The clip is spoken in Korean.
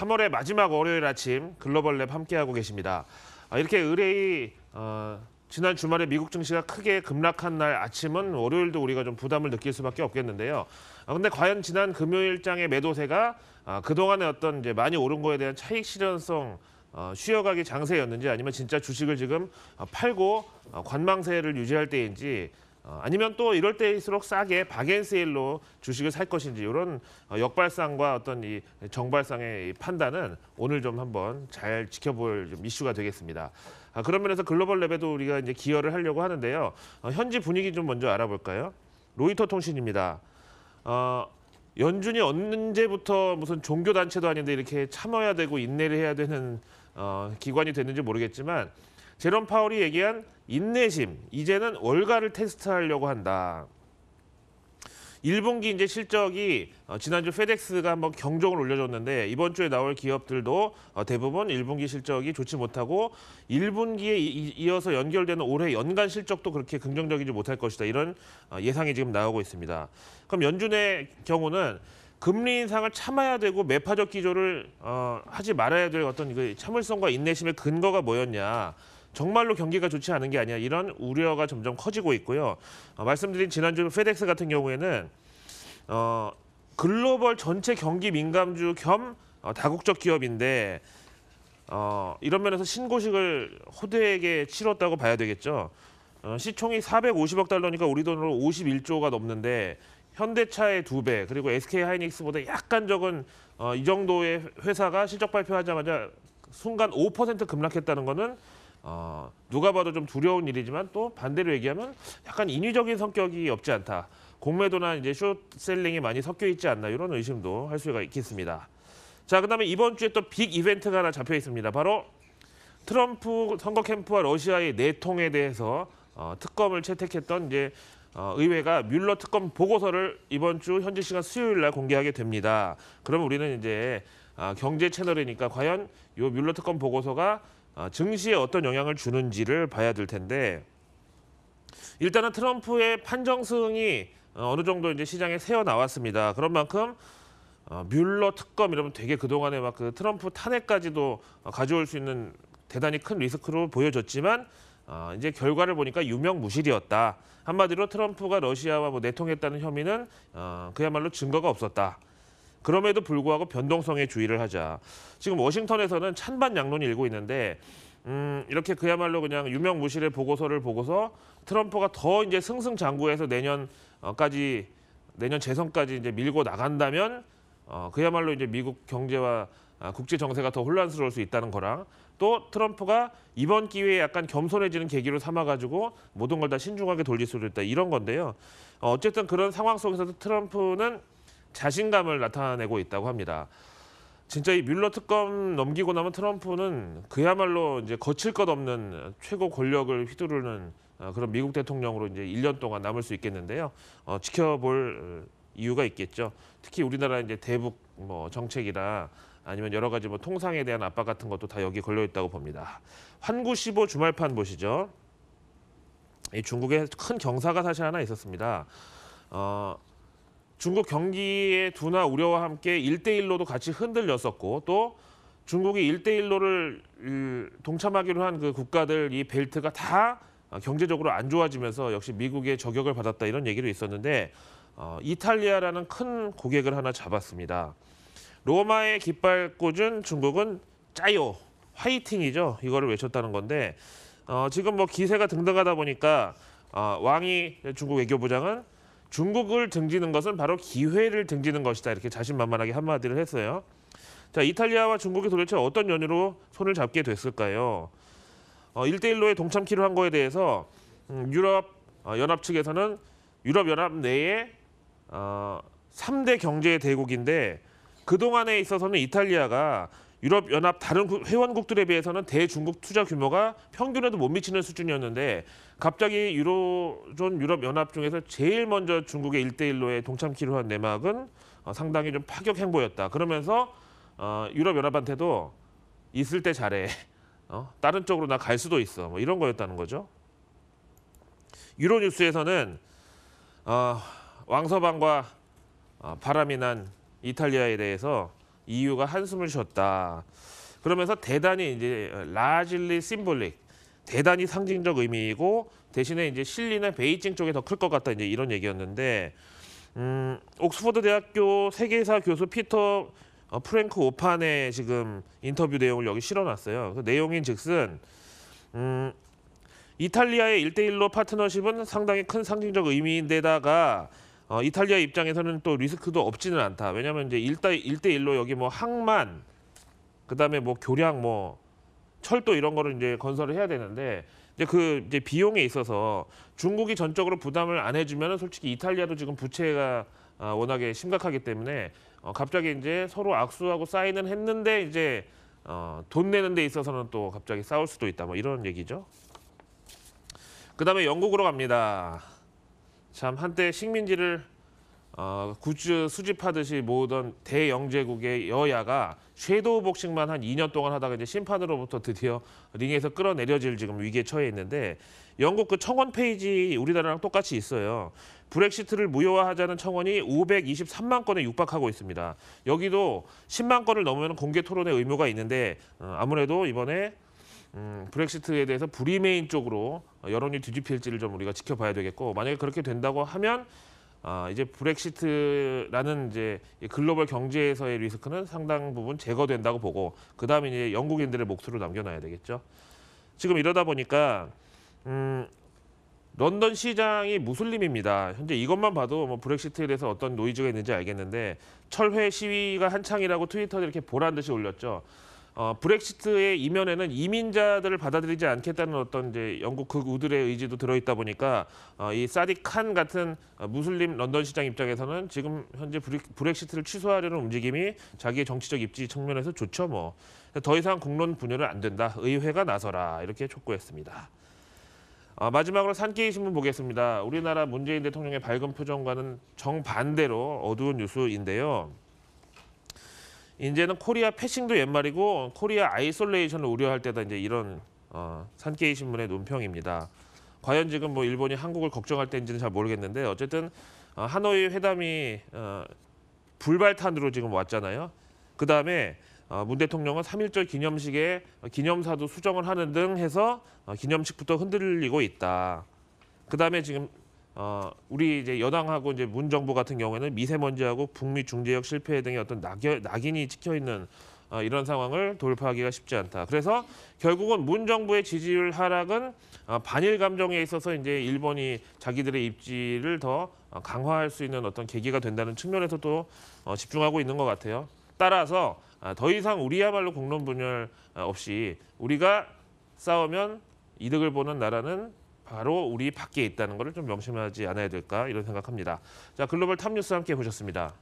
3월의 마지막 월요일 아침 글로벌 랩 함께하고 계십니다. 이렇게 의뢰이 지난 주말에 미국 증시가 크게 급락한 날 아침은 월요일도 우리가 좀 부담을 느낄 수밖에 없겠는데요. 근데 과연 지난 금요일장의 매도세가 그동안의 어떤 이제 많이 오른 거에 대한 차익 실현성 쉬어가기 장세였는지 아니면 진짜 주식을 지금 팔고 관망세를 유지할 때인지 아니면 또 이럴 때일수록 싸게 박앤세일로 주식을 살 것인지 이런 역발상과 어떤 이 정발상의 이 판단은 오늘 좀 한번 잘 지켜볼 좀 이슈가 되겠습니다. 그런 면에서 글로벌 랩에도 우리가 이제 기여를 하려고 하는데요. 현지 분위기 좀 먼저 알아볼까요? 로이터 통신입니다. 연준이 언제부터 무슨 종교 단체도 아닌데 이렇게 참아야 되고 인내를 해야 되는 기관이 됐는지 모르겠지만 제롬 파월이 얘기한 인내심, 이제는 월가를 테스트하려고 한다. 1분기 이제 실적이 지난주 페덱스가 한번 경종을 울려줬는데 이번 주에 나올 기업들도 대부분 1분기 실적이 좋지 못하고 1분기에 이어서 연결되는 올해 연간 실적도 그렇게 긍정적이지 못할 것이다. 이런 예상이 지금 나오고 있습니다. 그럼 연준의 경우는 금리 인상을 참아야 되고 매파적 기조를 하지 말아야 될 어떤 그 참을성과 인내심의 근거가 뭐였냐. 정말로 경기가 좋지 않은 게 아니야. 이런 우려가 점점 커지고 있고요. 말씀드린 지난주 페덱스 같은 경우에는 글로벌 전체 경기 민감주 겸 다국적 기업인데 이런 면에서 신고식을 호되게 치렀다고 봐야 되겠죠. 시총이 450억 달러니까 우리 돈으로 51조가 넘는데 현대차의 2배 그리고 SK하이닉스보다 약간 적은 이 정도의 회사가 실적 발표하자마자 순간 5% 급락했다는 거는 누가 봐도 좀 두려운 일이지만 또 반대로 얘기하면 약간 인위적인 성격이 없지 않다. 공매도나 이제 숏셀링이 많이 섞여 있지 않나 이런 의심도 할 수가 있겠습니다. 자, 그다음에 이번 주에 또 빅 이벤트가 하나 잡혀 있습니다. 바로 트럼프 선거 캠프와 러시아의 내통에 대해서 특검을 채택했던 이제 의회가 뮬러 특검 보고서를 이번 주 현지 시간 수요일 날 공개하게 됩니다. 그럼 우리는 이제 경제 채널이니까 과연 이 뮬러 특검 보고서가 증시에 어떤 영향을 주는지를 봐야 될 텐데 일단은 트럼프의 판정승이 어느 정도 이제 시장에 새어 나왔습니다. 그런 만큼 뮬러 특검 이러면 되게 그동안에 막 그 트럼프 탄핵까지도 가져올 수 있는 대단히 큰 리스크로 보여졌지만 이제 결과를 보니까 유명무실이었다. 한마디로 트럼프가 러시아와 뭐 내통했다는 혐의는 그야말로 증거가 없었다. 그럼에도 불구하고 변동성에 주의를 하자. 지금 워싱턴에서는 찬반 양론이 일고 있는데 이렇게 그야말로 그냥 유명무실의 보고서를 보고서 트럼프가 더 이제 승승장구해서 내년 재선까지 이제 밀고 나간다면 그야말로 이제 미국 경제와 국제 정세가 더 혼란스러울 수 있다는 거랑 또 트럼프가 이번 기회에 약간 겸손해지는 계기로 삼아가지고 모든 걸 다 신중하게 돌릴 수도 있다 이런 건데요. 어쨌든 그런 상황 속에서도 트럼프는 자신감을 나타내고 있다고 합니다. 진짜 이 뮬러 특검 넘기고 나면 트럼프는 그야말로 이제 거칠 것 없는 최고 권력을 휘두르는 그런 미국 대통령으로 이제 1년 동안 남을 수 있겠는데요. 지켜볼 이유가 있겠죠. 특히 우리나라 이제 대북 뭐 정책이라 아니면 여러 가지 뭐 통상에 대한 압박 같은 것도 다 여기 걸려 있다고 봅니다. 환구 15 주말판 보시죠. 이 중국에 큰 경사가 사실 하나 있었습니다. 중국 경기의 둔화 우려와 함께 1대1로도 같이 흔들렸었고 또 중국이 1대1로를 동참하기로 한 그 국가들 이 벨트가 다 경제적으로 안 좋아지면서 역시 미국의 저격을 받았다 이런 얘기도 있었는데 이탈리아라는 큰 고객을 하나 잡았습니다. 로마의 깃발 꽂은 중국은 짜요, 화이팅이죠. 이거를 외쳤다는 건데 지금 뭐 기세가 등등하다 보니까 왕이 중국 외교부장은 중국을 등지는 것은 바로 기회를 등지는 것이다. 이렇게 자신만만하게 한마디를 했어요. 자, 이탈리아와 중국이 도대체 어떤 연유로 손을 잡게 됐을까요? 1대1로에 동참키를 한 거에 대해서 유럽 연합 측에서는 유럽 연합 내에 3대 경제 대국인데 그동안에 있어서는 이탈리아가 유럽 연합 다른 회원국들에 비해서는 대중국 투자 규모가 평균에도 못 미치는 수준이었는데 갑자기 유로존 유럽 연합 중에서 제일 먼저 중국의 1대1로에 동참키를 한 내막은 상당히 좀 파격 행보였다. 그러면서 유럽 연합한테도 있을 때 잘해. 다른 쪽으로 나 갈 수도 있어. 뭐 이런 거였다는 거죠. 유로뉴스에서는 왕서방과 바람이 난 이탈리아에 대해서 EU가 한숨을 쉬었다. 그러면서 대단히 이제 largely symbolic, 대단히 상징적 의미이고 대신에 이제 실리나 베이징 쪽에 더 클 것 같다 이제 이런 얘기였는데 옥스퍼드 대학교 세계사 교수 피터 프랭크 오판의 지금 인터뷰 내용을 여기 실어놨어요. 그 내용인즉슨 이탈리아의 1대1로 파트너십은 상당히 큰 상징적 의미인데다가 이탈리아 입장에서는 또 리스크도 없지는 않다. 왜냐하면 이제 1대1로 여기 뭐 항만, 그다음에 뭐 교량, 뭐 철도 이런 거를 이제 건설을 해야 되는데 이제 비용에 있어서 중국이 전적으로 부담을 안 해주면은 솔직히 이탈리아도 지금 부채가 워낙에 심각하기 때문에 갑자기 이제 서로 악수하고 사인은 했는데 이제 돈 내는 데 있어서는 또 갑자기 싸울 수도 있다. 뭐 이런 얘기죠. 그다음에 영국으로 갑니다. 참 한때 식민지를 굿즈 수집하듯이 모으던 대영제국의 여야가 섀도우 복싱만 한 2년 동안 하다가 이제 심판으로부터 드디어 링에서 끌어내려질 지금 위기에 처해 있는데 영국 그 청원 페이지 우리나라랑 똑같이 있어요. 브렉시트를 무효화하자는 청원이 523만 건에 육박하고 있습니다. 여기도 10만 건을 넘으면 공개 토론의 의무가 있는데 아무래도 이번에 브렉시트에 대해서 브리메인 쪽으로 여론이 뒤집힐지를 좀 우리가 지켜봐야 되겠고 만약에 그렇게 된다고 하면 이제 브렉시트라는 이제 글로벌 경제에서의 리스크는 상당 부분 제거된다고 보고 그 다음에 이제 영국인들의 몫으로 남겨놔야 되겠죠. 지금 이러다 보니까 런던 시장이 무슬림입니다. 현재 이것만 봐도 뭐 브렉시트에 대해서 어떤 노이즈가 있는지 알겠는데 철회 시위가 한창이라고 트위터에 이렇게 보란 듯이 올렸죠. 브렉시트의 이면에는 이민자들을 받아들이지 않겠다는 어떤 이제 영국 극우들의 의지도 들어있다 보니까 이 사딕 칸 같은 무슬림 런던 시장 입장에서는 지금 현재 브렉시트를 취소하려는 움직임이 자기의 정치적 입지 측면에서 좋죠. 뭐 더 이상 국론 분열은 안 된다. 의회가 나서라 이렇게 촉구했습니다. 마지막으로 산케이 신문 보겠습니다. 우리나라 문재인 대통령의 밝은 표정과는 정반대로 어두운 뉴스인데요. 이제는 코리아 패싱도 옛말이고 코리아 아이솔레이션을 우려할 때다 이제 이런 산케이 신문의 논평입니다. 과연 지금 뭐 일본이 한국을 걱정할 때인지는 잘 모르겠는데 어쨌든 하노이 회담이 불발탄으로 지금 왔잖아요. 그 다음에 문 대통령은 3.1절 기념식에 기념사도 수정을 하는 등 해서 기념식부터 흔들리고 있다. 그 다음에 지금 우리 이제 여당하고 이제 문 정부 같은 경우에는 미세먼지하고 북미 중재역 실패 등의 어떤 낙인이 찍혀 있는 이런 상황을 돌파하기가 쉽지 않다. 그래서 결국은 문 정부의 지지율 하락은 반일 감정에 있어서 이제 일본이 자기들의 입지를 더 강화할 수 있는 어떤 계기가 된다는 측면에서도 집중하고 있는 것 같아요. 따라서 더 이상 우리야말로 공론 분열 없이 우리가 싸우면 이득을 보는 나라는 바로 우리 밖에 있다는 것을 좀 명심하지 않아야 될까 이런 생각합니다. 자, 글로벌 탑뉴스 함께 보셨습니다.